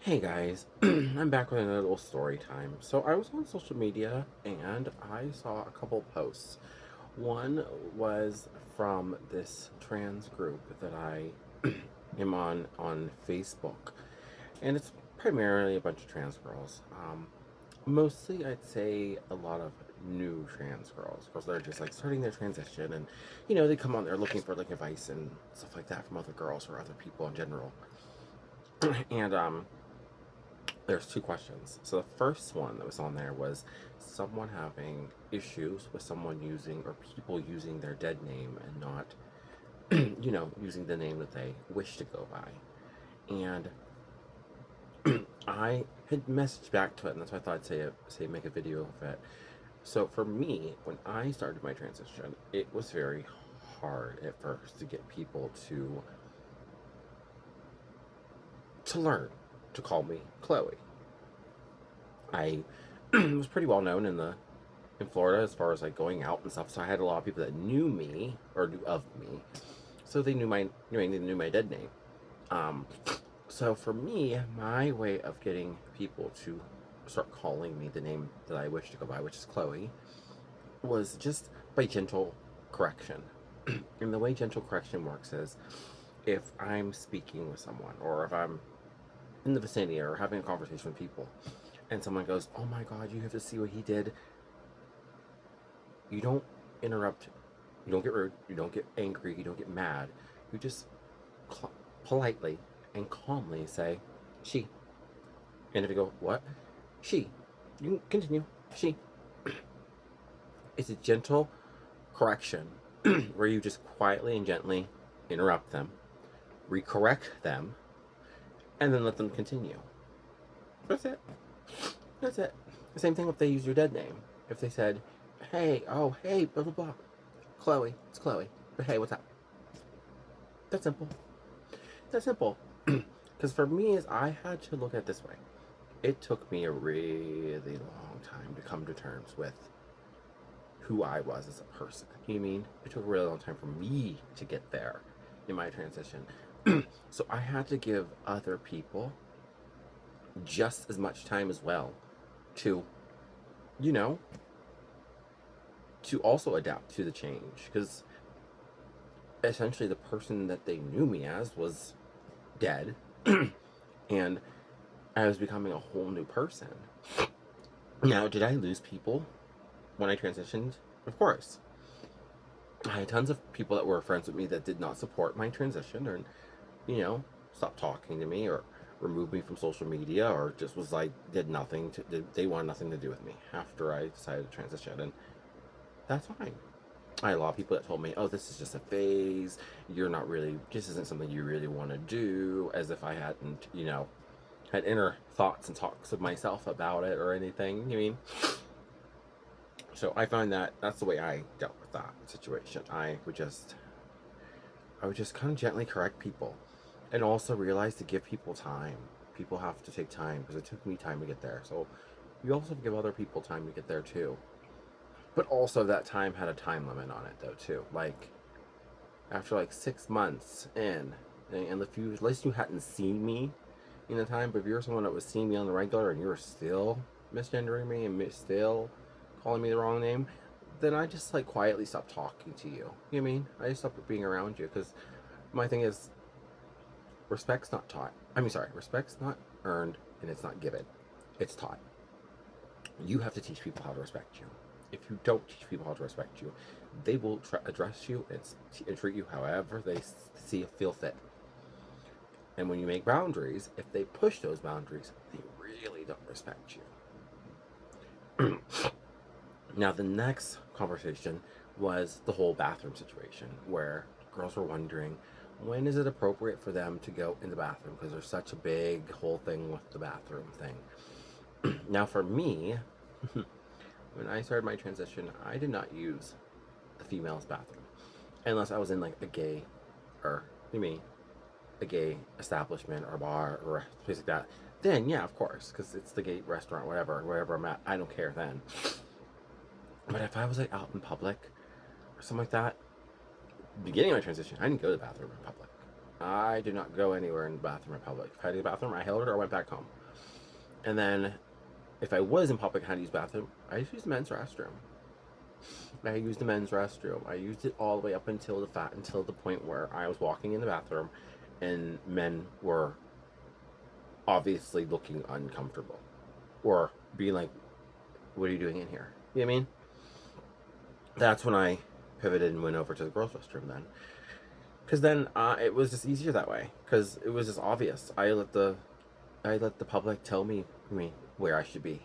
Hey guys, I'm back with another little story time. So I was on social media and I saw a couple posts. One was from this trans group that I am on Facebook, and it's primarily a bunch of trans girls. Mostly, I'd say a lot of new trans girls that are just like starting their transition, and they come on there looking for like advice and stuff like that from other girls or other people in general. And there's two questions. So the first one that was on there was someone having issues with someone using or people using their dead name and not, using the name that they wish to go by. And I had messaged back to it, and that's why I thought I'd say make a video of it. So for me, when I started my transition, it was very hard at first to get people to learn to call me Chloe. I was pretty well known in Florida as far as like going out and stuff. So I had a lot of people that knew me or knew of me, so they knew my dead name. Um, so for me, my way of getting people to start calling me the name that I wish to go by, which is Chloe, was just by gentle correction. And the way gentle correction works is if I'm speaking with someone or if I'm in the vicinity or having a conversation with people and someone goes, "Oh my God, you have to see what he did," you don't interrupt, you don't get rude, you don't get angry, you don't get mad. You just cl- politely and calmly say, "She." And if you go, "What?" "She." You can continue. "She." It's a gentle correction where you just quietly and gently interrupt them, recorrect them, and then let them continue. That's it. That's it. The same thing if they use your dead name. If they said, "Hey, oh, hey, blah, blah, blah. Chloe, it's Chloe. But hey, what's up?" That's simple. That's simple. Because for me, is I had to look at it this way. It took me a really long time to come to terms with who I was as a person. You know what I mean? It took a really long time for me to get there in my transition. So I had to give other people just as much time as well to, you know, to also adapt to the change. Because essentially the person that they knew me as was dead. And I was becoming a whole new person. Now, did I lose people when I transitioned? Of course. I had tons of people that were friends with me that did not support my transition or, stopped talking to me or removed me from social media or just was like, they wanted nothing to do with me after I decided to transition. And that's fine. I had a lot of people that told me, "Oh, this is just a phase. You're not really, this isn't something you really want to do," as if I hadn't, had inner thoughts and talks with myself about it or anything. You mean? So I find that that's the way I dealt with that situation. I would just kind of gently correct people, and also realize to give people time. People have to take time because it took me time to get there. So you also give other people time to get there too. But also that time had a time limit on it though too. Like after like 6 months in, and if you at least you hadn't seen me in the time, but if you're someone that was seeing me on the regular and you were still misgendering me and still calling me the wrong name, then I just like quietly stopped talking to you. You know what I mean? I just stopped being around you because my thing is respect's not taught. Respect's not earned and it's not given. It's taught. You have to teach people how to respect you. If you don't teach people how to respect you, they will address you and treat you however they feel fit. And when you make boundaries, if they push those boundaries, they really don't respect you. Now, the next conversation was the whole bathroom situation where girls were wondering when is it appropriate for them to go in the bathroom because there's such a big whole thing with the bathroom thing. Now, for me, when I started my transition, I did not use the female's bathroom unless I was in like a gay or you mean a gay establishment or a bar or a place like that. Then yeah, of course, because it's the gay restaurant, wherever I'm at, I don't care then. But if I was like out in public or something like that, beginning of my transition, I didn't go to the bathroom in public. I did not go anywhere in the bathroom in public. If I had to use the bathroom, I held it or went back home. And then if I was in public and had to use the bathroom, I just used the men's restroom. I used the men's restroom. I used it all the way up until the point where I was walking in the bathroom and men were obviously looking uncomfortable or being like, what are you doing in here? You know what I mean? That's when I pivoted and went over to the girls' restroom then. Because then it was just easier that way. Because it was just obvious. I let the public tell me, where I should be.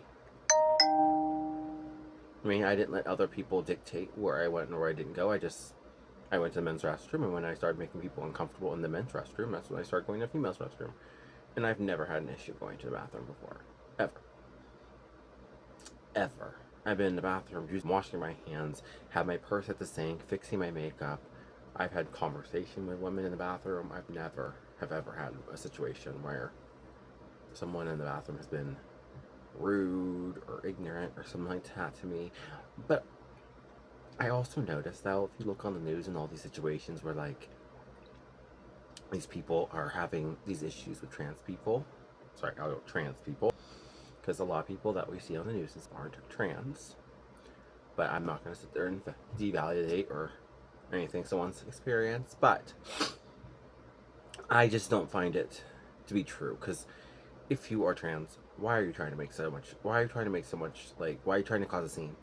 I didn't let other people dictate where I went and where I didn't go. I went to the men's restroom, and when I started making people uncomfortable in the men's restroom, that's when I started going to the female's restroom. And I've never had an issue going to the bathroom before. Ever. Ever. I've been in the bathroom, just washing my hands, have my purse at the sink, fixing my makeup. I've had conversation with women in the bathroom. I've never have ever had a situation where someone in the bathroom has been rude or ignorant or something like that to me. But I also noticed, though, if you look on the news and all these situations where, like, these people are having these issues with trans people, because a lot of people that we see on the news aren't trans. But I'm not going to sit there and devalidate or anything someone's experience. But I just don't find it to be true, because if you are trans, why are you trying to make so much? Why are you trying to make so much? Like, why are you trying to cause a scene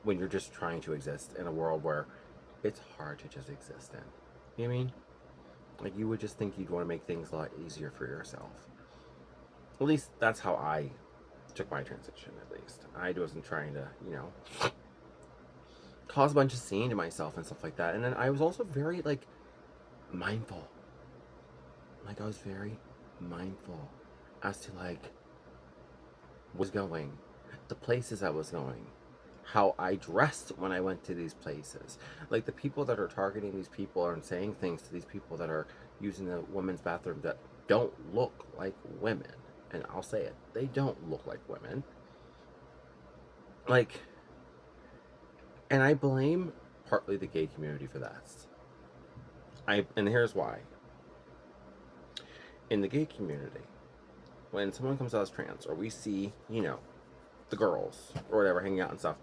when you're just trying to exist in a world where it's hard to just exist in? You know what I mean? Like, you would just think you'd want to make things a lot easier for yourself. At least that's how I took my transition. At least I wasn't trying to, cause a bunch of scene to myself and stuff like that. And then I was also very like mindful. Like, I was very mindful as to like was going, the places I was going, how I dressed when I went to these places. Like, the people that are targeting these people and saying things to these people that are using the women's bathroom that don't look like women. And I'll say it, they don't look like women. Like, and I blame partly the gay community for that. And here's why. In the gay community, when someone comes out as trans, or we see, the girls or whatever hanging out and stuff,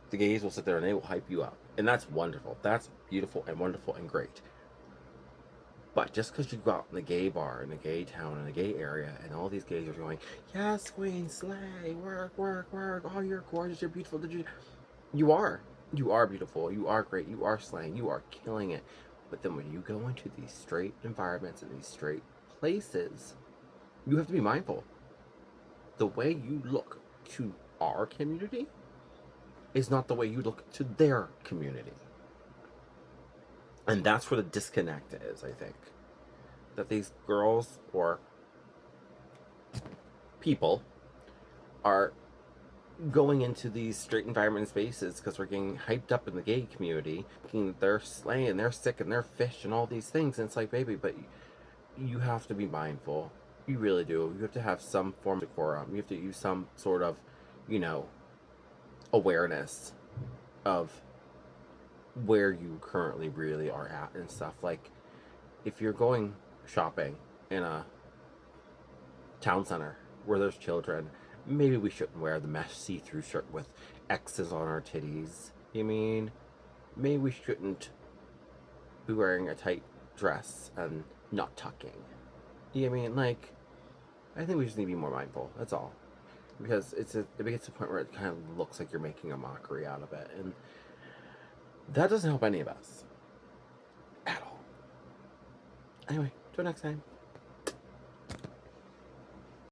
the gays will sit there and they will hype you up. And that's wonderful. That's beautiful and wonderful and great. But just because you go out in the gay bar, in the gay town, in the gay area, and all these gays are going, yes, queen, slay, work, work, work, oh, you're gorgeous, you're beautiful, you are. You are beautiful, you are great, you are slaying, you are killing it. But then when you go into these straight environments and these straight places, you have to be mindful. The way you look to our community is not the way you look to their community. And that's where the disconnect is, I think. That these girls or people are going into these straight environment spaces because we're getting hyped up in the gay community, thinking that they're slaying, they're sick, and they're fish and all these things. And it's like, baby, but you have to be mindful. You really do. You have to have some form of decorum. You have to use some sort of, awareness of where you currently really are at and stuff. Like, if you're going shopping in a town center where there's children, maybe we shouldn't wear the mesh see-through shirt with X's on our titties. Maybe we shouldn't be wearing a tight dress and not tucking. Like, I think we just need to be more mindful. That's all. Because it gets to the point where it kind of looks like you're making a mockery out of it, and that doesn't help any of us at all. Anyway, till next time.